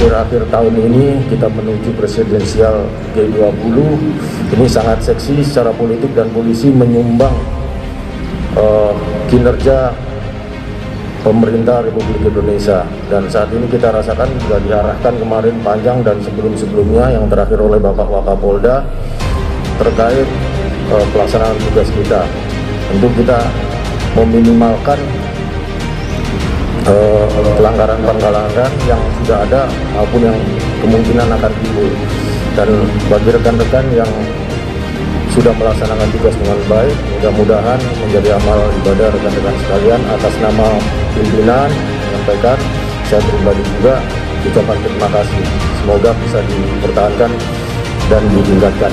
akhir-akhir tahun ini kita menuju presidensial G20. Ini sangat seksi secara politik dan polisi menyumbang kinerja pemerintah Republik Indonesia. Dan saat ini kita rasakan sudah diarahkan kemarin panjang dan sebelum-sebelumnya yang terakhir oleh Bapak Wakapolda terkait pelaksanaan tugas kita. Tentu kita meminimalkan pelanggaran-pelanggaran yang sudah ada maupun yang kemungkinan akan timbul. Dan bagi rekan-rekan yang sudah melaksanakan tugas dengan baik, mudah-mudahan menjadi amal ibadah rekan-rekan sekalian. Atas nama pimpinan menyampaikan, saya pribadi juga ucapkan terima kasih. Semoga bisa dipertahankan dan ditingkatkan.